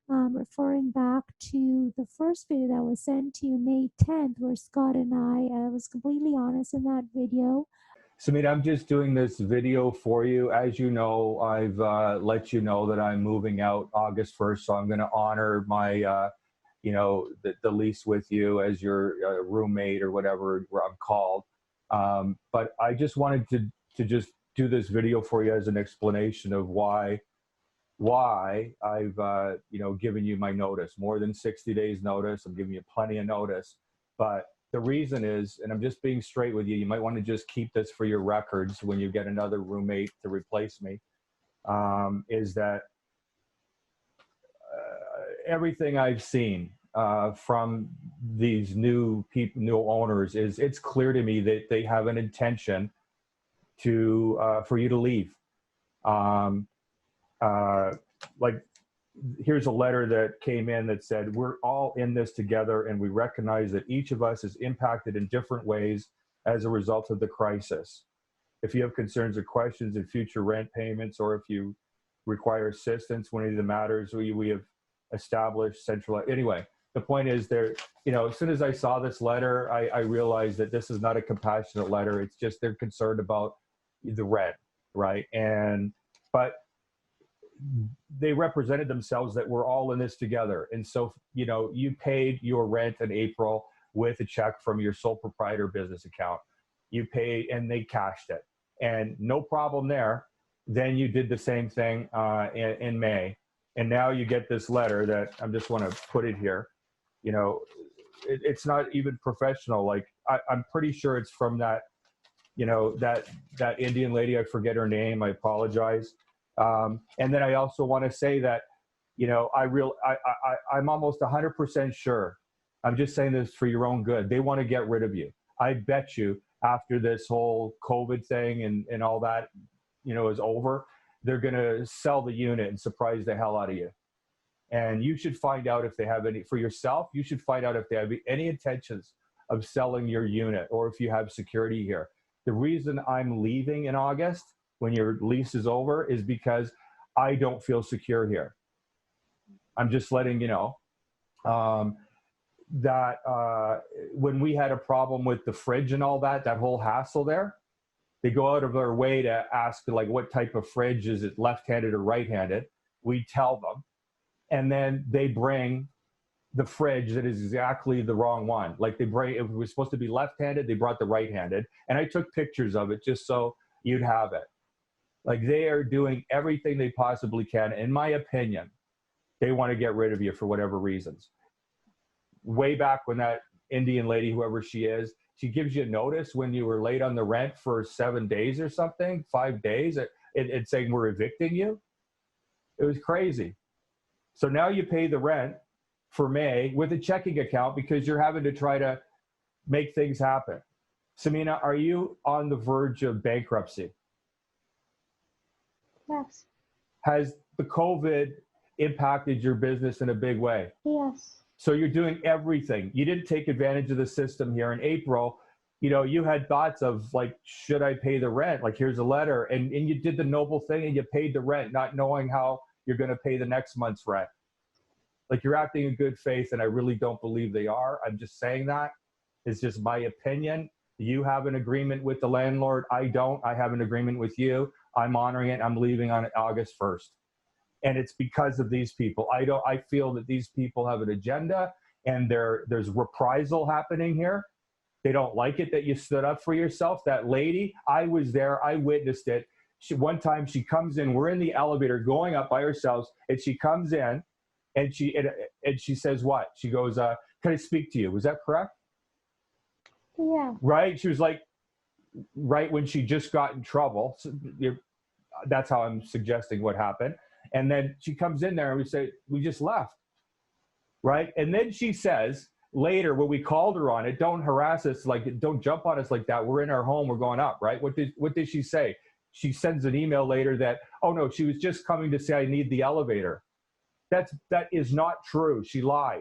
referring back to the first video that was sent to you May 10th, where Scott and I was completely honest in that video. Samita, I'm just doing this video for you. As you know, I've let you know that I'm moving out August 1st, so I'm going to honor my, the lease with you as your roommate or whatever I'm called. But I just wanted to just do this video for you as an explanation of why I've given you my notice, more than 60 days notice. I'm giving you plenty of notice, but the reason is, and I'm just being straight with you, you might want to just keep this for your records when you get another roommate to replace me, is that everything I've seen from these new owners is, it's clear to me that they have an intention for you to leave. Like, here's a letter that came in that said, we're all in this together and we recognize that each of us is impacted in different ways as a result of the crisis. If you have concerns or questions in future rent payments, or if you require assistance when any of the matters we have established central. Anyway, the point is there, as soon as I saw this letter, I realized that this is not a compassionate letter. It's just they're concerned about the rent, right? But they represented themselves that we're all in this together. And so, you paid your rent in April with a check from your sole proprietor business account. You paid and they cashed it, and no problem there. Then you did the same thing in May. And now you get this letter that I just want to put it here. It's not even professional. Like, I'm pretty sure it's from that, that Indian lady. I forget her name. I apologize. And then I also want to say that, I'm almost 100% sure. I'm just saying this for your own good. They want to get rid of you. I bet you after this whole COVID thing and all that, is over, they're going to sell the unit and surprise the hell out of you. And you should find out if they have any, for yourself, you should find out if they have any intentions of selling your unit, or if you have security here. The reason I'm leaving in August, when your lease is over, is because I don't feel secure here. I'm just letting you know that when we had a problem with the fridge and all that whole hassle there, they go out of their way to ask, like, what type of fridge, is it left-handed or right-handed? We tell them, and then they bring the fridge that is exactly the wrong one. Like, if it was supposed to be left-handed, they brought the right-handed, and I took pictures of it just so you'd have it. Like, they are doing everything they possibly can. In my opinion, they want to get rid of you for whatever reasons. Way back when that Indian lady, whoever she is, she gives you notice when you were late on the rent for 7 days or something, 5 days, it's saying we're evicting you. It was crazy. So now you pay the rent for May with a checking account because you're having to try to make things happen. Samina, are you on the verge of bankruptcy? Yes. Has the COVID impacted your business in a big way? Yes. So you're doing everything. You didn't take advantage of the system here in April. You had thoughts of, like, should I pay the rent? Like, here's a letter. And you did the noble thing and you paid the rent, not knowing how you're going to pay the next month's rent. Like, you're acting in good faith, and I really don't believe they are. I'm just saying that. It's just my opinion. You have an agreement with the landlord. I don't. I have an agreement with you. I'm honoring it. I'm leaving on August 1st. And it's because of these people. I feel that these people have an agenda, and there's reprisal happening here. They don't like it that you stood up for yourself. That lady, I was there. I witnessed it. One time she comes in, we're in the elevator going up by ourselves, and she comes in and she says what? She goes, can I speak to you? Was that correct? Yeah. Right? She was like, right when she just got in trouble. So that's how I'm suggesting what happened. And then she comes in there and we say, we just left. Right? And then she says later, when we called her on it, don't harass us, like, don't jump on us like that. We're in our home, we're going up, right? What did she say? She sends an email later that, oh no, she was just coming to say I need the elevator. That is not true. She lied.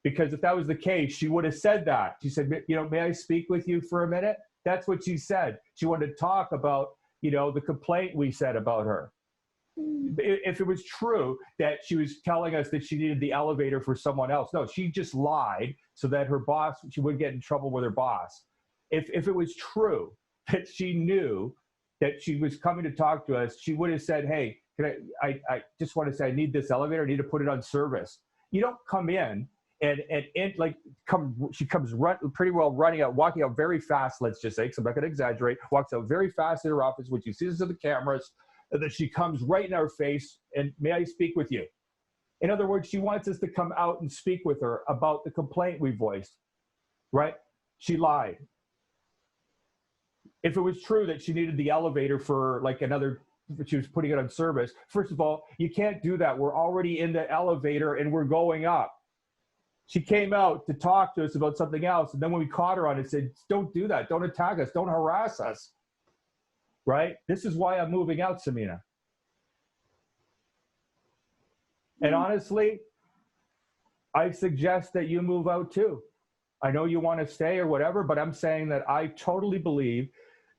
Because if that was the case, she would have said that. She said, may I speak with you for a minute? That's what she said. She wanted to talk about, the complaint we said about her. Mm. If it was true that she was telling us that she needed the elevator for someone else. No, she just lied so that her boss, she wouldn't get in trouble with her boss. If it was true that she knew that she was coming to talk to us, she would have said, hey, I just want to say I need this elevator. I need to put it on service. You don't come in and like she comes pretty well running out, walking out very fast, let's just say, because I'm not going to exaggerate, walks out very fast in her office, which you see this in the cameras, and then she comes right in our face and, may I speak with you? In other words, she wants us to come out and speak with her about the complaint we voiced, right? She lied. If it was true that she needed the elevator for like she was putting it on service, first of all, you can't do that. We're already in the elevator and we're going up. She came out to talk to us about something else. And then when we caught her on it, said, don't do that. Don't attack us. Don't harass us. Right? This is why I'm moving out, Samina. And honestly, I suggest that you move out too. I know you want to stay or whatever, but I'm saying that I totally believe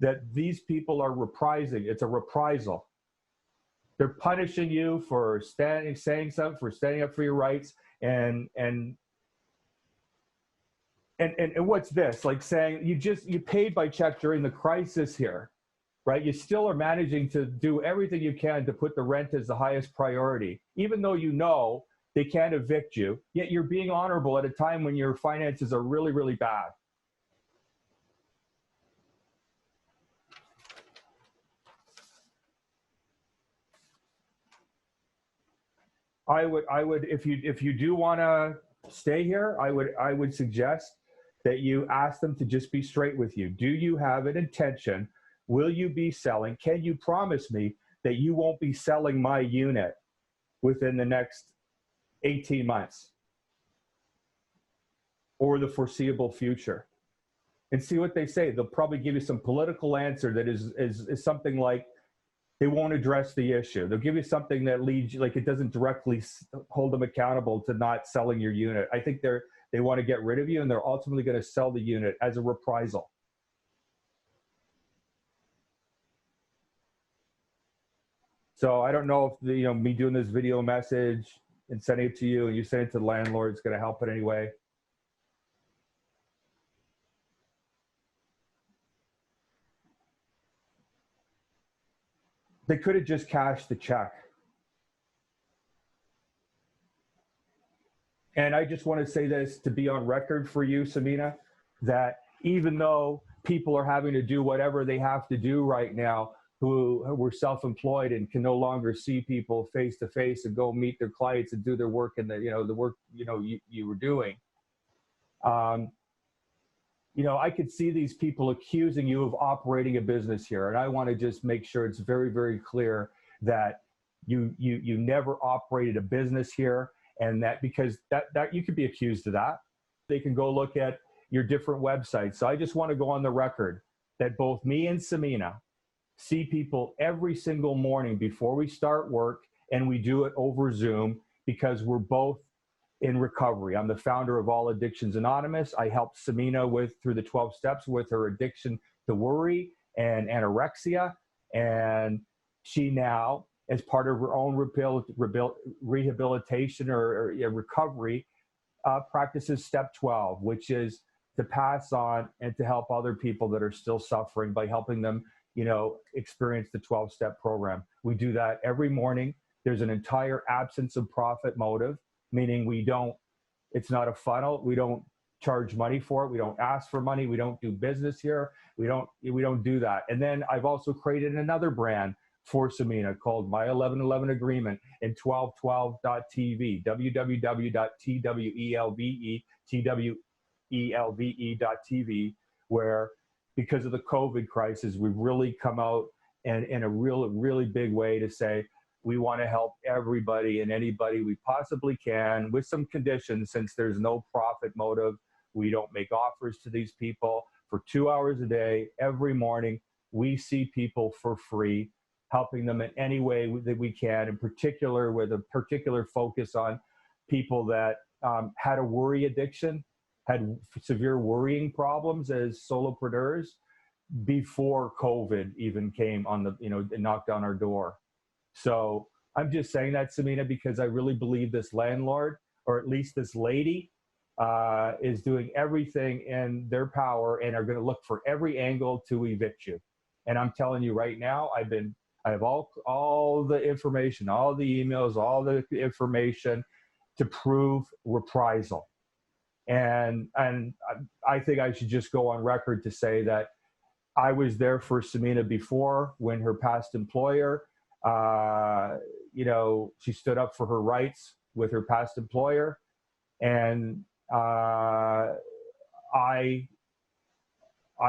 that these people are reprising. It's a reprisal. They're punishing you for saying something, for standing up for your rights. And what's this? Like saying you paid by check during the crisis here, right? You still are managing to do everything you can to put the rent as the highest priority, even though you know they can't evict you, yet you're being honorable at a time when your finances are really, really bad. I would, if you do want to stay here, I would suggest that you ask them to just be straight with you. Do you have an intention? Will you be selling? Can you promise me that you won't be selling my unit within the next 18 months or the foreseeable future? And see what they say. They'll probably give you some political answer that is something like, they won't address the issue. They'll give you something that leads, like it doesn't directly hold them accountable to not selling your unit. I think they want to get rid of you, and they're ultimately going to sell the unit as a reprisal. So I don't know if me doing this video message and sending it to you and you send it to the landlord is going to help in any way. They could have just cashed the check. And I just want to say this to be on record for you, Samina, that even though people are having to do whatever they have to do right now, who were self-employed and can no longer see people face to face and go meet their clients and do their work and the work you were doing. I could see these people accusing you of operating a business here, and I want to just make sure it's very, very clear that you never operated a business here, and that because that you could be accused of that. They can go look at your different websites. So I just want to go on the record that both me and Samina see people every single morning before we start work, and we do it over Zoom because we're both in recovery. I'm the founder of All Addictions Anonymous. I helped Samina through the 12 steps with her addiction to worry and anorexia. And she now, as part of her own rehabilitation or recovery, practices step 12, which is to pass on and to help other people that are still suffering by helping them, experience the 12-step program. We do that every morning. There's an entire absence of profit motive, meaning it's not a funnel. We don't charge money for it. We don't ask for money. We don't do business here. We don't do that. And then I've also created another brand for Samina called My 1111 Agreement and 1212.tv, www.twelve.tv, where because of the COVID crisis, we've really come out and in a really big way to say, we want to help everybody and anybody we possibly can with some conditions. Since there's no profit motive, we don't make offers to these people. For 2 hours a day, every morning, we see people for free, helping them in any way that we can, in particular with a particular focus on people that had a worry addiction, had severe worrying problems as solopreneurs before COVID even came on and knocked on our door. So I'm just saying that, Samina, because I really believe this landlord, or at least this lady, is doing everything in their power and are going to look for every angle to evict you. And I'm telling you right now, I have all the information, all the emails, all the information to prove reprisal. And I think I should just go on record to say that I was there for Samina before, when her past employer, she stood up for her rights with her past employer, and I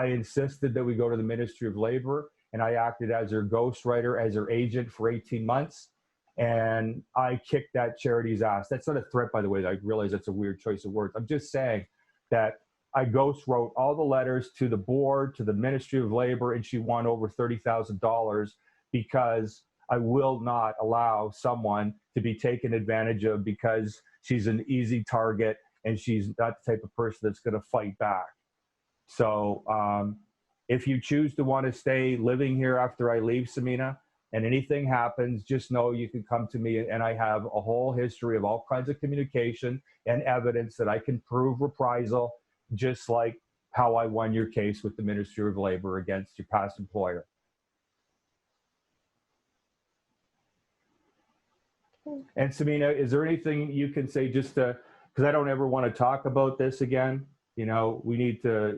insisted that we go to the Ministry of Labor, and I acted as her ghostwriter, as her agent for 18 months. And I kicked that charity's ass. That's not a threat, by the way. I realize that's a weird choice of words. I'm just saying that I ghost wrote all the letters to the board, to the Ministry of Labor, and she won over $30,000 because I will not allow someone to be taken advantage of because she's an easy target and she's not the type of person that's going to fight back. So if you choose to want to stay living here after I leave, Samina, and anything happens, just know you can come to me, and I have a whole history of all kinds of communication and evidence that I can prove reprisal, just like how I won your case with the Ministry of Labor against your past employer. And Samina, is there anything you can say just to, because I don't ever want to talk about this again. We need to,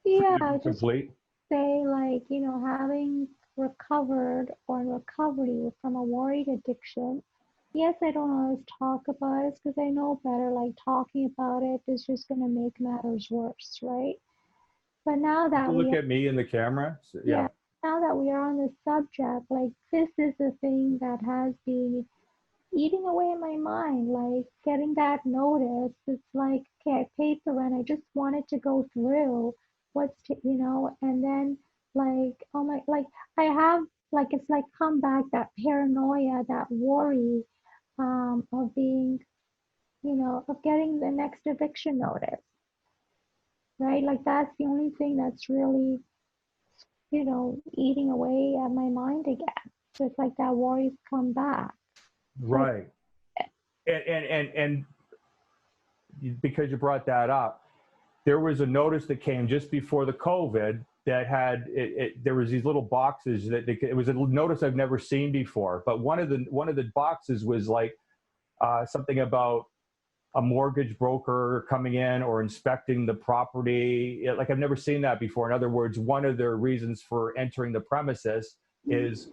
Yeah, just complete. say, like, having recovered or in recovery from a worried addiction. Yes, I don't always talk about it because I know better, like talking about it is just going to make matters worse, right? But now that Look we, at me in the camera. So, yeah, yeah. now that we are on the subject, like this is the thing that has been eating away in my mind, like getting that notice. It's like, okay, I paid the rent. I just wanted to go through and then like, oh my, like I have, like, it's like come back that paranoia, that worry, of being, of getting the next eviction notice, right? Like that's the only thing that's really, eating away at my mind again. So it's like that worry's come back. It's like, Right. And because you brought that up, there was a notice that came just before the COVID that had there was these little boxes it was a notice I've never seen before. But one of the boxes was like something about a mortgage broker coming in or inspecting the property. Like I've never seen that before. In other words, one of their reasons for entering the premises is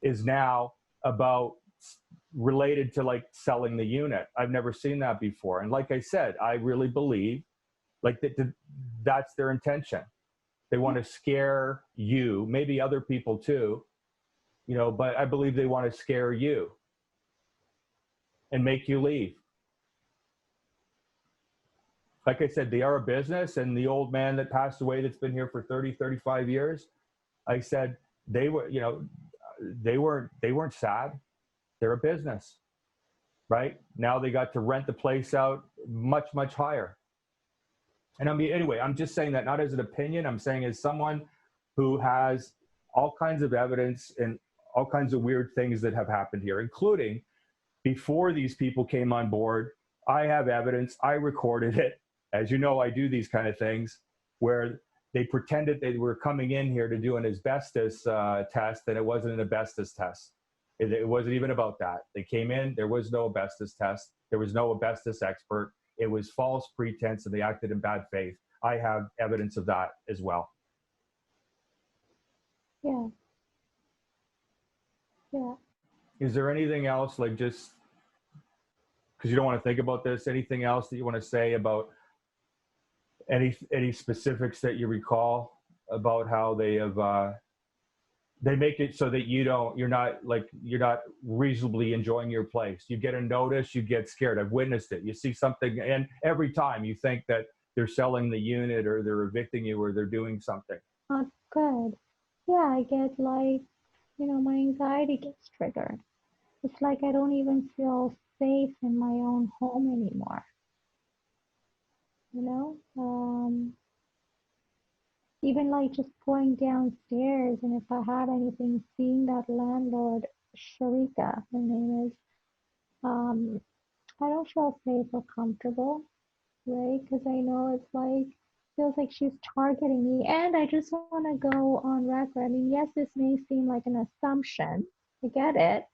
now about related to like selling the unit. I've never seen that before. And like I said, I really believe like that's their intention. They want to scare you, maybe other people too, but I believe they want to scare you and make you leave. Like I said, they are a business, and the old man that passed away that's been here for 30, 35 years, I said they were, they weren't sad. They're a business, right? Now they got to rent the place out much, much higher. And I mean, anyway, I'm just saying that not as an opinion. I'm saying as someone who has all kinds of evidence and all kinds of weird things that have happened here, including before these people came on board. I have evidence. I recorded it. As you know, I do these kind of things where they pretended they were coming in here to do an asbestos test, and it wasn't an asbestos test. It wasn't even about that. They came in, there was no asbestos test. There was no asbestos expert. It was false pretense, and they acted in bad faith. I have evidence of that as well. yeah, yeah. Is there anything else, like just because you don't want to think about this, anything else that you want to say about any specifics that you recall about how they have they make it so that you're not reasonably enjoying your place. You get a notice, you get scared. I've witnessed it. You see something, and every time you think that they're selling the unit or they're evicting you or they're doing something. Not good. Yeah, I get like, my anxiety gets triggered. It's like I don't even feel safe in my own home anymore. You know? Even like just going downstairs, and if I had anything, seeing that landlord, Sharika, her name is, um, I don't feel safe or comfortable, right? Because I know it's like, feels like she's targeting me. And I just want to go on record. I mean, yes, this may seem like an assumption. I get it.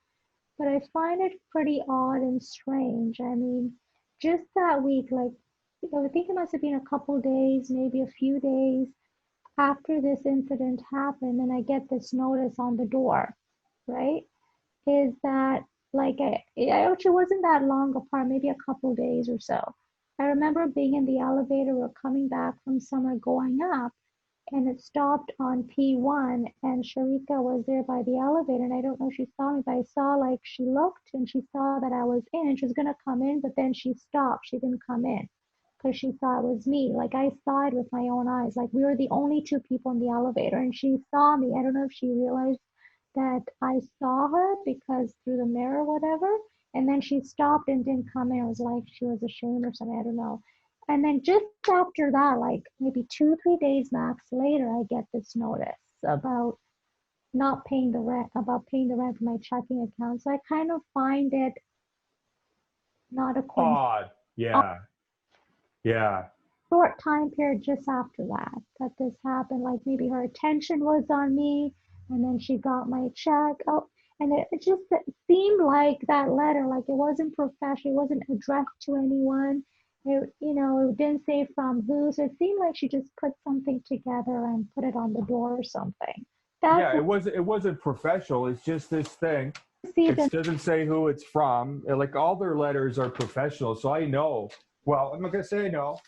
But I find it pretty odd and strange. I mean, just that week, like, I think it must have been a couple days, maybe a few days after this incident happened, and I get this notice on the door, right? Is that like I actually wasn't that long apart, maybe a couple days or so. I remember being in the elevator, we're coming back from somewhere going up, and it stopped on P1, and Sharika was there by the elevator, and I don't know if she saw me, but I saw like she looked and she saw that I was in and she was gonna come in, but then she stopped. She didn't come in because she saw it was me. Like I saw it with my own eyes. Like we were the only two people in the elevator and she saw me. I don't know if she realized that I saw her because through the mirror or whatever. And then she stopped and didn't come in. It was like she was ashamed or something. I don't know. And then just after that, like maybe 2, 3 days max later, I get this notice about not paying the rent, about paying the rent for my checking account. So I kind of find it not a coincidence. Odd. Yeah. Yeah. Short time period just after that this happened. Like maybe her attention was on me, and then she got my check. Oh, and it just it seemed like that letter, like it wasn't professional, it wasn't addressed to anyone. It didn't say from who, so it seemed like she just put something together and put it on the door or something. That's Yeah, what it wasn't professional. It's just this thing. I see It the doesn't say who it's from. Like all their letters are professional, so I know. Well, I'm not gonna say I know,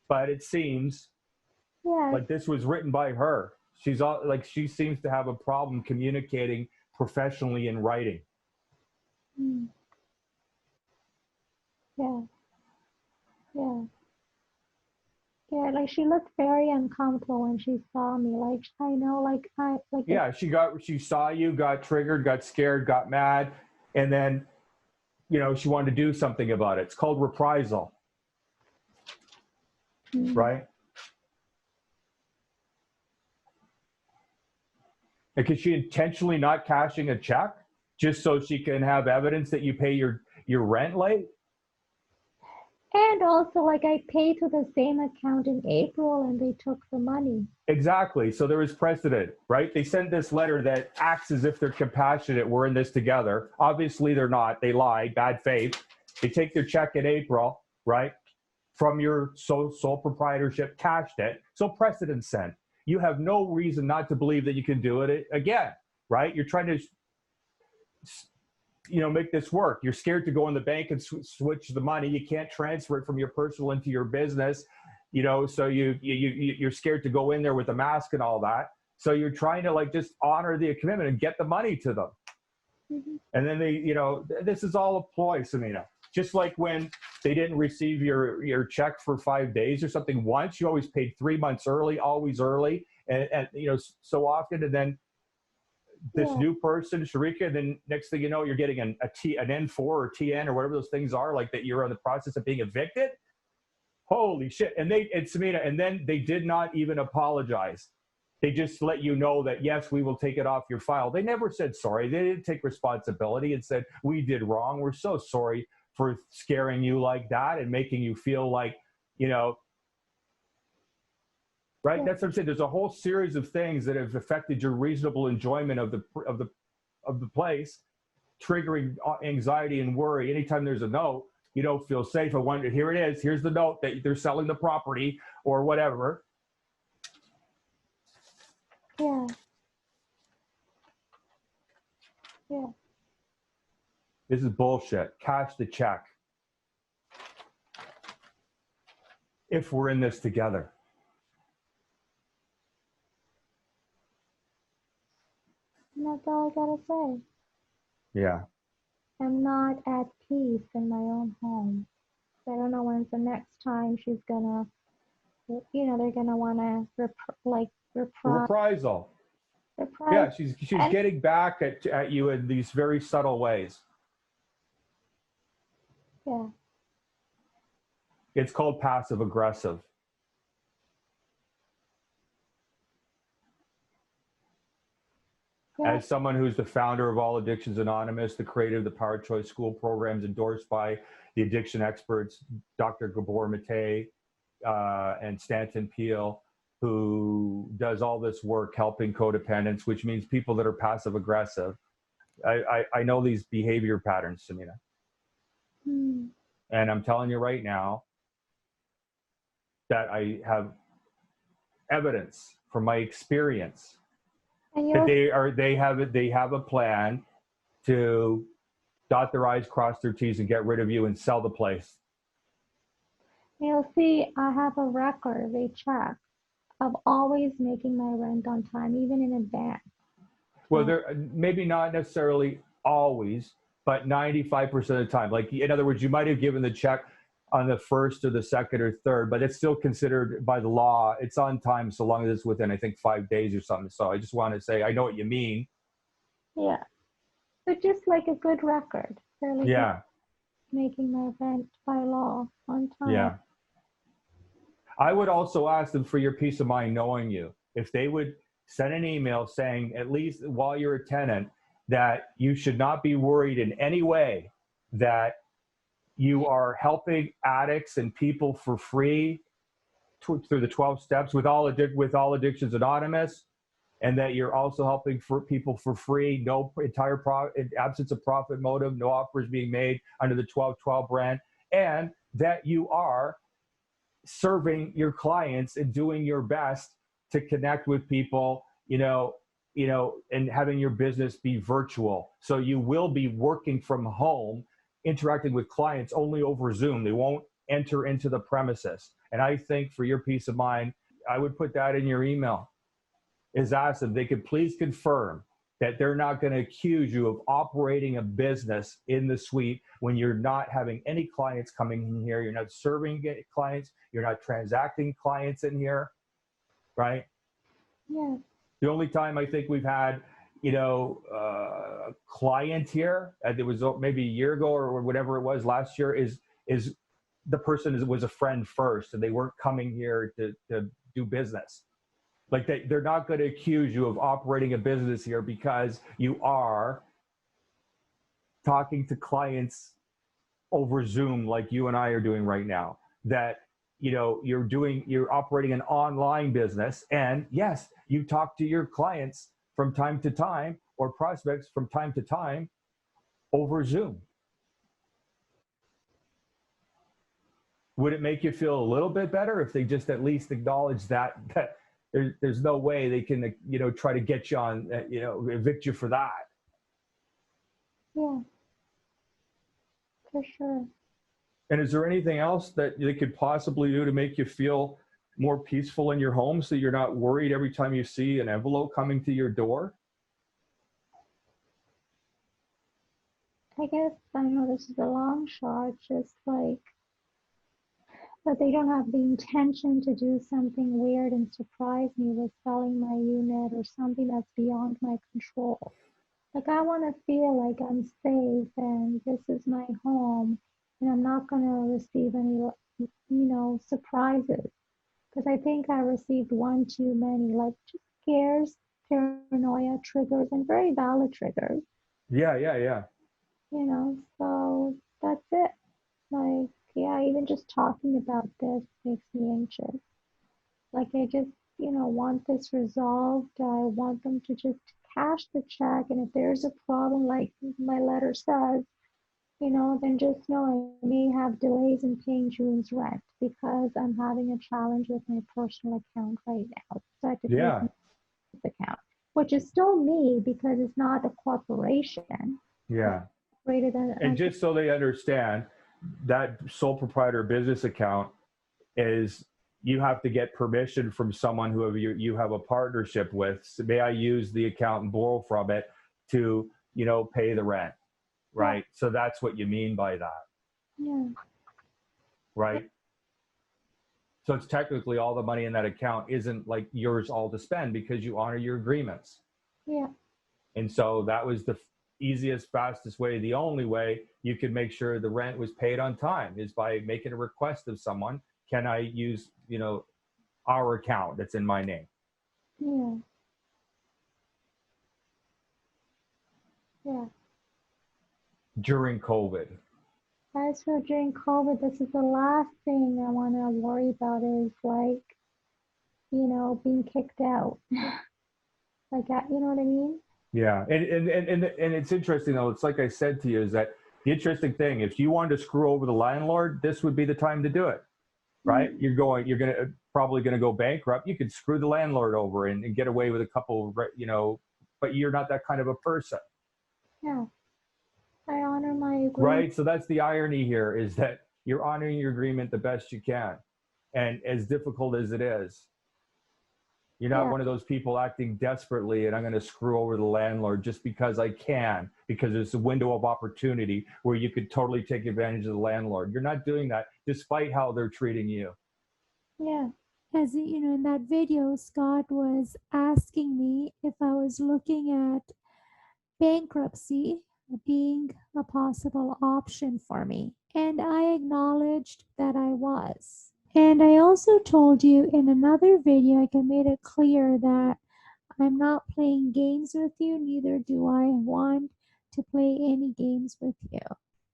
but it seems yeah. like this was written by her. She's all like she seems to have a problem communicating professionally in writing. Mm, yeah, yeah. Yeah, like she looked very uncomfortable when she saw me. Like I know, like I like it. Yeah, she saw you, got triggered, got scared, got mad, and then she wanted to do something about it. It's called reprisal, Mm, right? Because she intentionally not cashing a check just so she can have evidence that you pay your rent late. and also, like I paid to the same account in April, and they took the money. Exactly. So there is precedent, right? They send this letter that acts as if they're compassionate. We're in this together. Obviously, they're not. They lied, bad faith. They take their check in April, right? From your sole proprietorship, cashed it. So precedent sent. You have no reason not to believe that you can do it again, right? You're trying to make this work. You're scared to go in the bank and switch the money. You can't transfer it from your personal into your business, so you're scared to go in there with a mask and all that. So you're trying to like just honor the commitment and get the money to them. Mhm. And then this is all a ploy, Samina. Just like when they didn't receive your check for 5 days or something once, you always paid 3 months early, always early, and so often, and then this Yeah, new person, Sharika, and then next thing you know, you're getting an N4 or TN or whatever those things are, like that you're in the process of being evicted. Holy shit. And Samina, and then they did not even apologize. They just let you know that, yes, we will take it off your file. They never said sorry. They didn't take responsibility and said, we did wrong. We're so sorry for scaring you like that and making you feel like, you know, right? yeah, That's what I'm saying. There's a whole series of things that have affected your reasonable enjoyment of the place, triggering anxiety and worry. Anytime there's a note, you don't feel safe. I wonder, here it is. Here's the note that they're selling the property or whatever. yeah, yeah. This is bullshit. Cash the check if we're in this together. And that's all I gotta say. Yeah. I'm not at peace in my own home. So I don't know when's the next time she's gonna, they're gonna wanna reprise, Reprisal. reprise, Yeah, she's and getting back at you in these very subtle ways. yeah, It's called passive aggressive. As someone who's the founder of All Addictions Anonymous, the creator of the Power Choice School programs endorsed by the addiction experts, Dr. Gabor Mate and Stanton Peele, who does all this work helping codependents, which means people that are passive aggressive. I know these behavior patterns, Samina. And I'm telling you right now that I have evidence from my experience that they have a plan to dot their I's, cross their T's, and get rid of you and sell the place. You'll see, I have a record, a check of always making my rent on time, even in advance. Well, there maybe not necessarily always, but 95% of the time. Like, in other words, you might have given the check on the first or the second or third, but it's still considered by the law, it's on time so long as it's within, I think, 5 days or something. So I just want to say, I know what you mean. Yeah. But just like a good record. Fairly Yeah. good, making my rent by law on time. Yeah. I would also ask them, for your peace of mind knowing you, if they would send an email saying, at least while you're a tenant, that you should not be worried in any way that you are helping addicts and people for free through the 12 steps with all Addictions Anonymous, and that you're also helping for people for free, no absence of profit motive, no offers being made under the 1212 brand, and that you are serving your clients and doing your best to connect with people, and having your business be virtual. So you will be working from home, interacting with clients only over Zoom. They won't enter into the premises. And I think, for your peace of mind, I would put that in your email, is ask them, they could please confirm that they're not going to accuse you of operating a business in the suite when you're not having any clients coming in here. You're not serving clients. You're not transacting clients in here, right? Yeah. The only time I think we've had, a client here, it was maybe a year ago or whatever it was last year, is the person was a friend first and they weren't coming here to do business. Like, they're not going to accuse you of operating a business here because you are talking to clients over Zoom like you and I are doing right now. That, you're operating an online business. And yes, you talk to your clients from time to time, or prospects from time to time, over Zoom. Would it make you feel a little bit better if they just at least acknowledge that there's no way they can, try to get you on, evict you for that? Yeah, for sure. And is there anything else that they could possibly do to make you feel more peaceful in your home, so you're not worried every time you see an envelope coming to your door? I guess I know this is a long shot, just like, but they don't have the intention to do something weird and surprise me with selling my unit or something that's beyond my control. Like, I want to feel like I'm safe and this is my home and I'm not going to receive any, surprises. Because I think I received one too many, like, just scares, paranoia triggers, and very valid triggers, Yeah. so that's it. Like, yeah, even just talking about this makes me anxious. Like, I just, want this resolved. I want them to just cash the check. And if there's a problem, like my letter says, then just know I may have delays in paying June's rent because I'm having a challenge with my personal account right now. So I have to pay Yeah. from this account, which is still me because it's not a corporation. Yeah. Rated And just so they understand, that sole proprietor business account is, you have to get permission from someone who you have a partnership with. So, may I use the account and borrow from it to, pay the rent, right? Yeah. So that's what you mean by that. Yeah. Right? So it's technically all the money in that account isn't like yours all to spend because you honor your agreements. Yeah. And so that was the easiest, fastest way. The only way you could make sure the rent was paid on time is by making a request of someone. Can I use, our account that's in my name? Yeah. Yeah. during COVID. As for during COVID, this is the last thing I want to worry about is like, being kicked out. Like, you know what I mean? Yeah, and it's interesting though. It's like I said to you, is that the interesting thing? If you wanted to screw over the landlord, this would be the time to do it, right? Mm, You're gonna probably gonna go bankrupt. You could screw the landlord over and get away with a couple, but you're not that kind of a person, yeah. I honor my agreement. right? So that's the irony here, is that you're honoring your agreement the best you can, and as difficult as it is, you're not Yeah. one of those people acting desperately and I'm going to screw over the landlord just because I can, because there's a window of opportunity where you could totally take advantage of the landlord. You're not doing that despite how they're treating you. Yeah. As in that video, Scott was asking me if I was looking at bankruptcy being a possible option for me. And I acknowledged that I was. And I also told you in another video, I made it clear that I'm not playing games with you, neither do I want to play any games with you.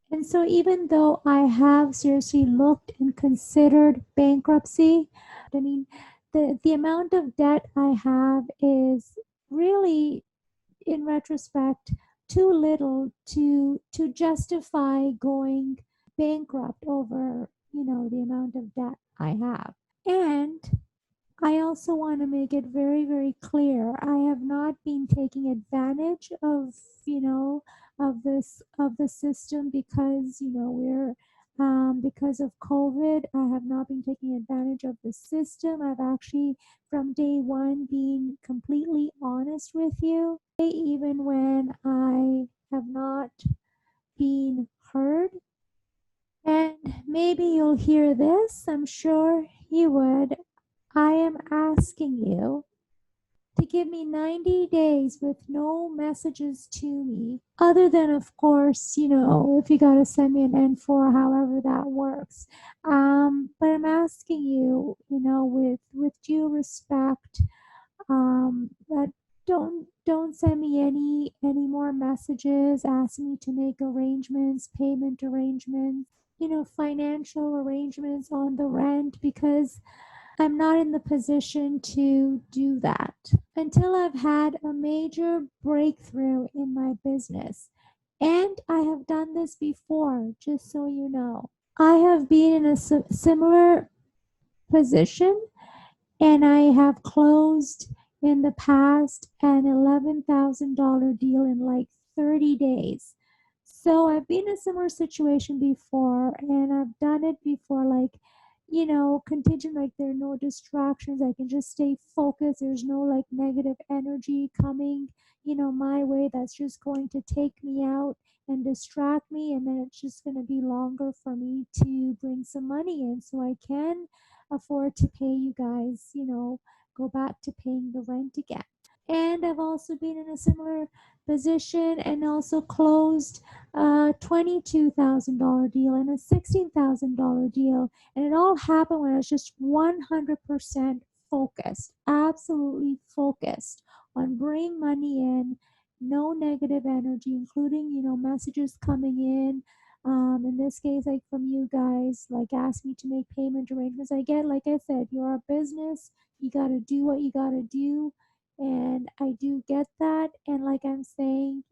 And so, even though I have seriously looked and considered bankruptcy, I mean, the amount of debt I have is really, in retrospect, too little to justify going bankrupt over the amount of debt I have. And I also want to make it very, very clear. I have not been taking advantage you know, of the system because, because of COVID. I have not been taking advantage of the system. I've actually, from day one, been completely honest with you. Even when I have not been heard. And maybe you'll hear this. I'm sure you would. I am asking you to give me 90 days with no messages to me, other than, of course, if you got to send me an N4, however that works. But I'm asking you, with due respect, that don't send me any more messages asking me to make arrangements, payment arrangements, financial arrangements on the rent, because I'm not in the position to do that until I've had a major breakthrough in my business. And I have done this before, just so you know. I have been in a similar position, and I have closed in the past an $11,000 deal in like 30 days. So I've been in a similar situation before, and I've done it before, like, contingent, like there are no distractions. I can just stay focused. There's no like negative energy coming, my way that's just going to take me out and distract me. And then it's just going to be longer for me to bring some money in so I can afford to pay you guys, go back to paying the rent again. And I've also been in a similar position and also closed a $22,000 deal and a $16,000 deal. And it all happened when I was just 100% focused, absolutely focused on bringing money in, no negative energy, including, messages coming in this case, like from you guys, like ask me to make payment arrangements. I get, like I said, you're a business, you got to do what you got to do, and I do get that. And like I'm saying,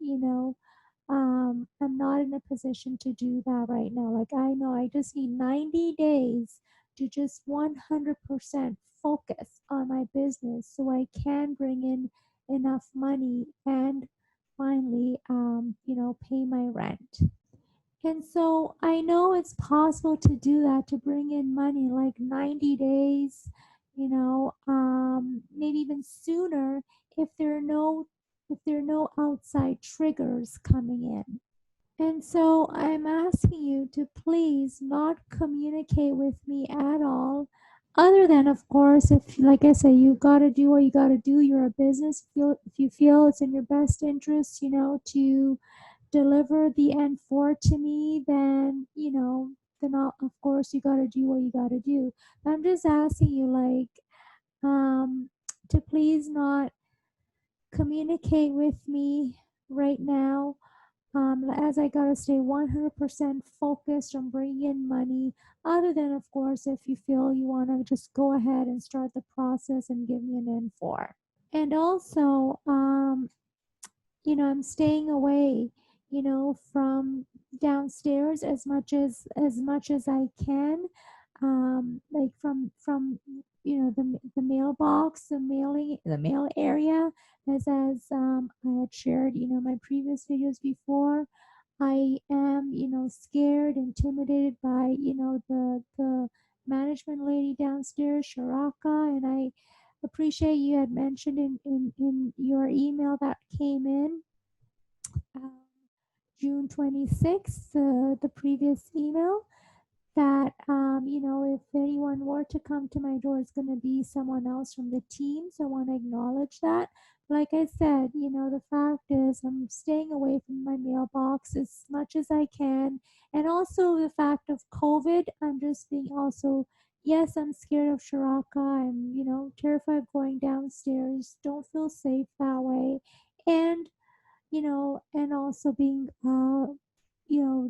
I'm not in a position to do that right now. Like, I know I just need 90 days to just 100% focus on my business so I can bring in enough money and finally, pay my rent. And so I know it's possible to do that, to bring in money like 90 days, maybe even sooner if there are no outside triggers coming in. And so I'm asking you to please not communicate with me at all. Other than, of course, if, like I say, you got to do what you got to do, you're a business. If you feel it's in your best interest, to deliver the N4 to me, then, then of course you got to do what you got to do. I'm just asking you, like, to please not communicate with me right now. As I gotta stay 100% focused on bringing in money. Other than, of course, if you feel you wanna just go ahead and start the process and give me an N4. And also, I'm staying away, from downstairs as much as I can, like from the mailbox, the mail area, as I had shared, my previous videos before. I am, scared, intimidated by, the management lady downstairs, Sharaka, and I appreciate you had mentioned in your email that came in, um, June 26th, the previous email, that if anyone were to come to my door, it's going to be someone else from the team. So I want to acknowledge that. Like I said, the fact is I'm staying away from my mailbox as much as I can. And also the fact of COVID, I'm just being also, yes, I'm scared of Shiraka. I'm, terrified of going downstairs. Don't feel safe that way. And and also being,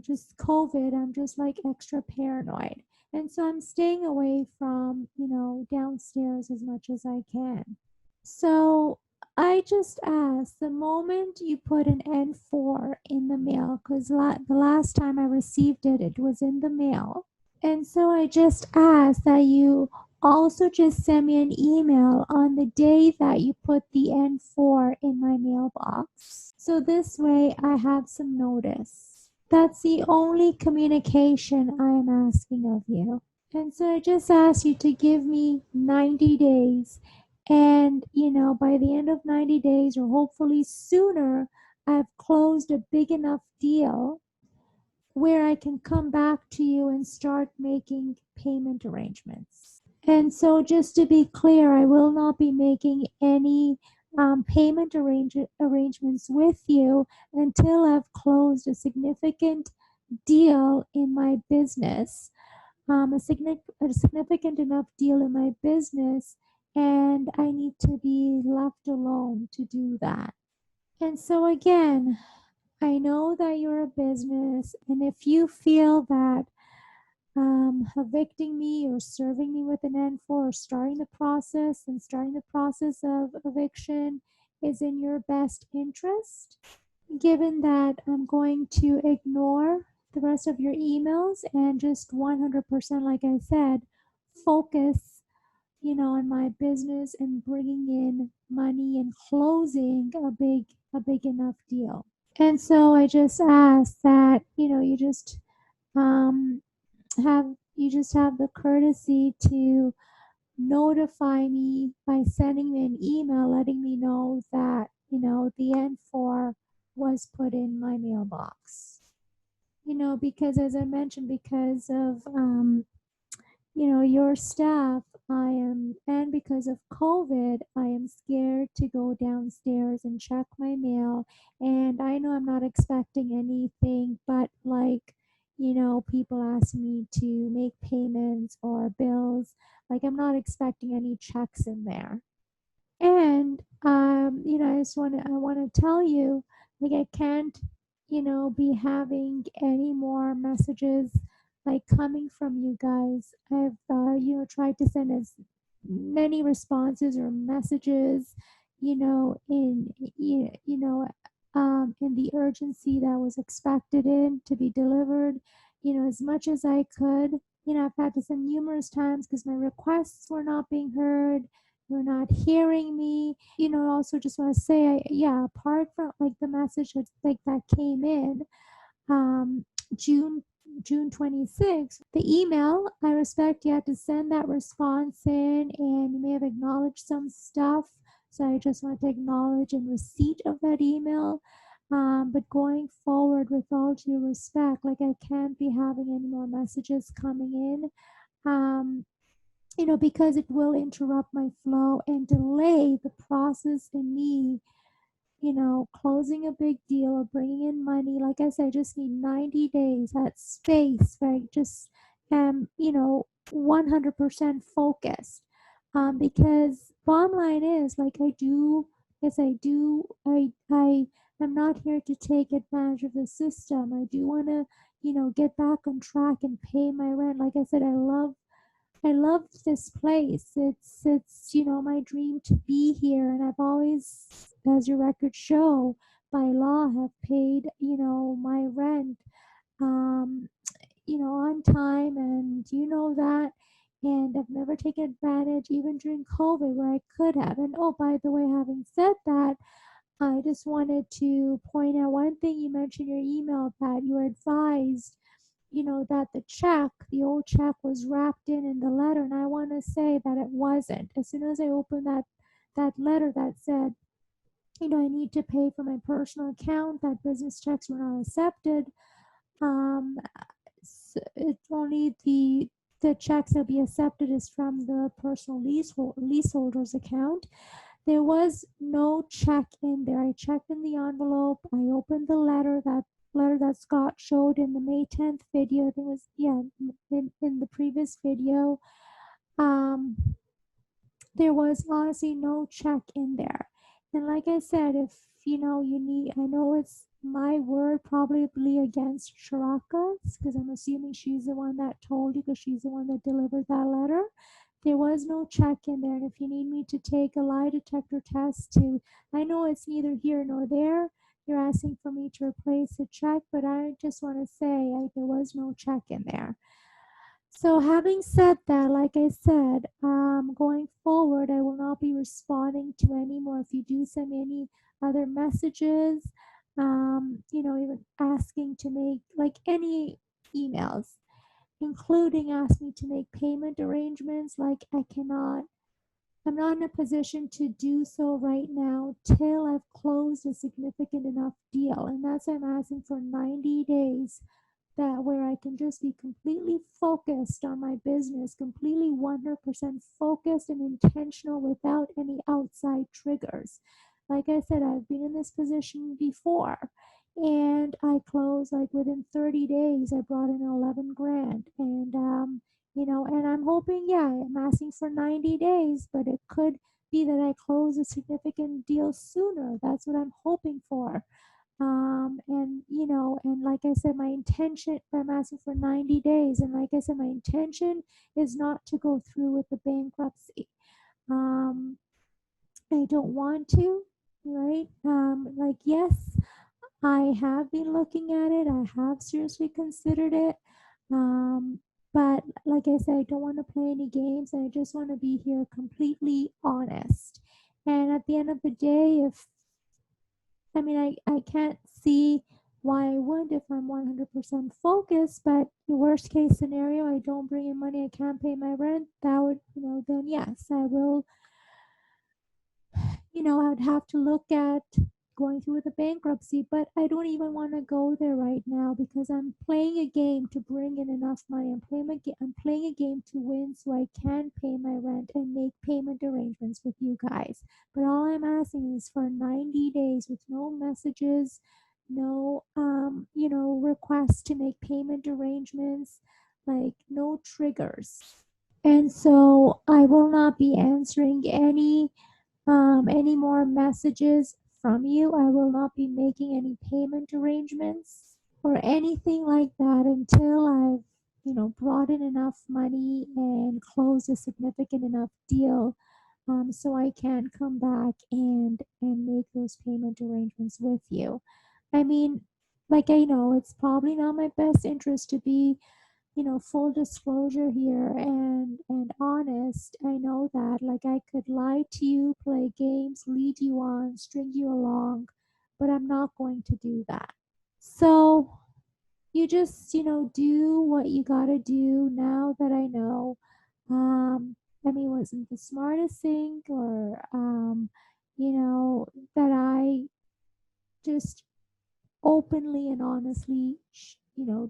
just COVID, I'm just like extra paranoid. And so I'm staying away from, downstairs as much as I can. So I just asked the moment you put an N4 in the mail, because the last time I received it, it was in the mail. And so I just ask that you also just send me an email on the day that you put the N4 in my mailbox. So this way I have some notice. That's the only communication I am asking of you. And so I just ask you to give me 90 days. And, by the end of 90 days, or hopefully sooner, I've closed a big enough deal where I can come back to you and start making payment arrangements. And so, just to be clear, I will not be making any payment arrangements with you until I've closed a significant deal in my business, a significant enough deal in my business, and I need to be left alone to do that. And so, again, I know that you're a business, and if you feel that evicting me or serving me with an N4 or starting the process of eviction is in your best interest, given that I'm going to ignore the rest of your emails and just 100%, like I said, focus, on my business and bringing in money and closing a big enough deal. And so I just ask that, um, have the courtesy to notify me by sending me an email letting me know that, the N4 was put in my mailbox. Because as I mentioned, because of your staff, and because of COVID, I am scared to go downstairs and check my mail. And I know I'm not expecting anything, but like, people ask me to make payments or bills. Like, I'm not expecting any checks in there. And I want to tell you, like, I can't, be having any more messages like coming from you guys. I've tried to send as many responses or messages, in the urgency that was expected in to be delivered, as much as I could. I've had to send numerous times because my requests were not being heard. You're not hearing me. Also just want to say, yeah, apart from like the message that came in, um, June June 26th, the email, I respect you had to send that response in, and you may have acknowledged some stuff. So I just want to acknowledge in receipt of that email. But going forward, with all due respect, like I can't be having any more messages coming in. Because it will interrupt my flow and delay the process in me, closing a big deal or bringing in money. Like I said, I just need 90 days, that space where I just am, 100% focused. Because bottom line is, like, I do, yes, I do, I I'm not here to take advantage of the system. I do want to, get back on track and pay my rent. Like I said, I love this place. It's my dream to be here, and I've always, as your records show, by law have paid, my rent um on time, and that. And I've never taken advantage, even during COVID, where I could have. And oh, by the way, having said that, I just wanted to point out one thing. You mentioned in your email that you were advised, that the old check was wrapped in the letter, and I want to say that it wasn't. As soon as I opened that letter that said, I need to pay for my personal account, that business checks were not accepted. Um, it's only the checks that be accepted is from the personal leaseholder's account. There was no check in there. I checked in the envelope. I opened the letter that Scott showed in the May 10th video. I think it was, yeah, in the previous video. Um, there was honestly no check in there. And like I said, if I know it's my word probably against Sharaka's, because I'm assuming she's the one that told you, because she's the one that delivered that letter. There was no check in there. And if you need me to take a lie detector test I know it's neither here nor there. You're asking for me to replace the check, but I just want to say there was no check in there. So, having said that, like I said, going forward, I will not be responding to any more. If you do send me any other messages, even asking to make like any emails, including asking to make payment arrangements, like I'm not in a position to do so right now till I've closed a significant enough deal. And that's why I'm asking for 90 days, that where I can just be completely focused on my business, completely 100% focused and intentional without any outside triggers. Like I said, I've been in this position before, and I closed like within 30 days. I brought in 11 grand, and and I'm hoping, yeah, I'm asking for 90 days, but it could be that I close a significant deal sooner. That's what I'm hoping for. And and like I said, my intention, I'm asking for 90 days, and like I said, my intention is not to go through with the bankruptcy. um I don't want to, right? Like, yes, I have been looking at it, I have seriously considered it. But like I said, I don't want to play any games. I just want to be here completely honest. And at the end of the day, if I can't see why I would if I'm 100% focused, but the worst case scenario, I don't bring in money, I can't pay my rent, that would, then yes, I will, I would have to look at going through with a bankruptcy, but I don't even want to go there right now, because I'm playing a game to bring in enough money. I'm playing a game to win so I can pay my rent and make payment arrangements with you guys. But all I'm asking is for 90 days with no messages, no requests to make payment arrangements, like no triggers. And so I will not be answering any more messages from you. I will not be making any payment arrangements or anything like that until I've, brought in enough money and closed a significant enough deal, so I can come back and make those payment arrangements with you. I mean, like, I know it's probably not my best interest to be, full disclosure here and honest. I know that, like, I could lie to you, play games, lead you on, string you along, but I'm not going to do that. So you just, do what you gotta do now that I know. It wasn't the smartest thing, or that I just openly and honestly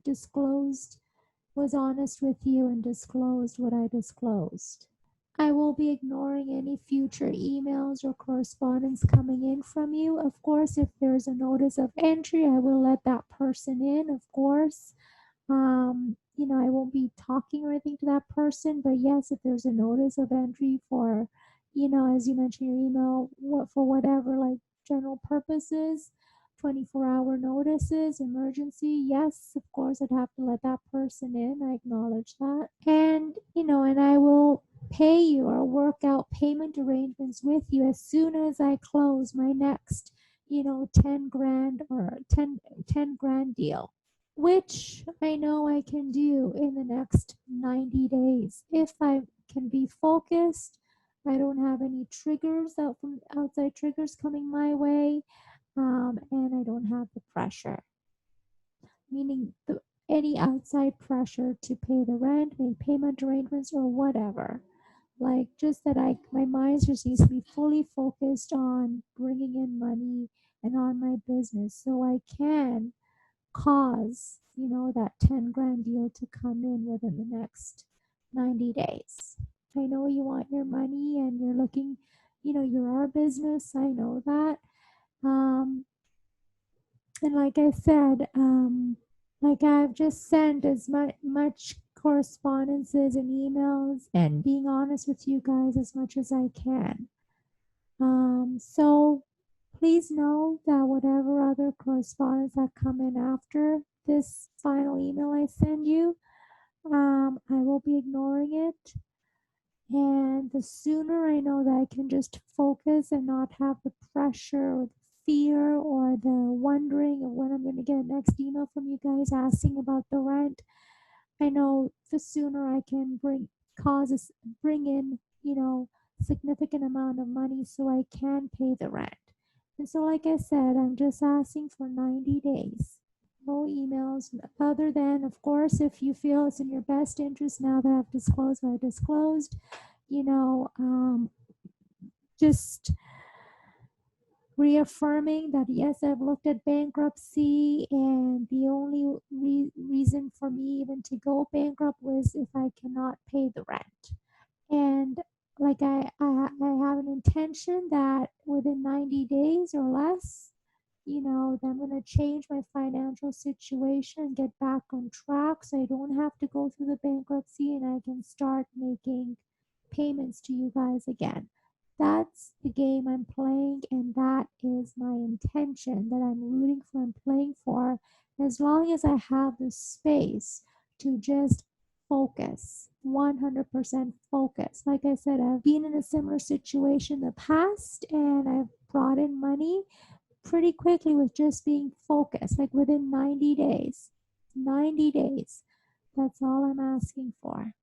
disclosed, was honest with you and disclosed what I disclosed. I will be ignoring any future emails or correspondence coming in from you. Of course, if there's a notice of entry, I will let that person in, of course. I won't be talking or anything to that person, but yes, if there's a notice of entry for, as you mentioned in your email, what for whatever, like, general purposes, 24-hour notices, emergency, yes, of course, I'd have to let that person in. I acknowledge that. And, and I will pay you or work out payment arrangements with you as soon as I close my next, 10 grand or 10 grand deal, which I know I can do in the next 90 days if I can be focused. I don't have any triggers out from outside triggers coming my way, and I don't have the pressure, meaning any outside pressure to pay the rent, make payment arrangements, or whatever. Like just that, my mind just needs to be fully focused on bringing in money and on my business, so I can cause that 10 grand deal to come in within the next 90 days. I know you want your money and you're looking, you're our business. I know that. Um, and like I said, like I've just sent as much correspondences and emails and being honest with you guys as much as I can. So please know that whatever other correspondence that come in after this final email I send you, I will be ignoring it. And the sooner I know that I can just focus and not have the pressure or the fear or the wondering of when I'm going to get a next email from you guys asking about the rent, I know the sooner I can bring in, significant amount of money so I can pay the rent. And so, like I said, I'm just asking for 90 days. No emails, other than, of course, if you feel it's in your best interest now that I've disclosed what I disclosed, you know, um, just reaffirming that yes, I've looked at bankruptcy, and the only reason for me even to go bankrupt was if I cannot pay the rent. And like I have an intention that within 90 days or less, that I'm going to change my financial situation and get back on track so I don't have to go through the bankruptcy and I can start making payments to you guys again. That's the game I'm playing, and that is my intention that I'm rooting for and playing for. As long as I have the space to just focus, 100% focus. Like I said, I've been in a similar situation in the past and I've brought in money pretty quickly with just being focused, like within 90 days. 90 days. That's all I'm asking for.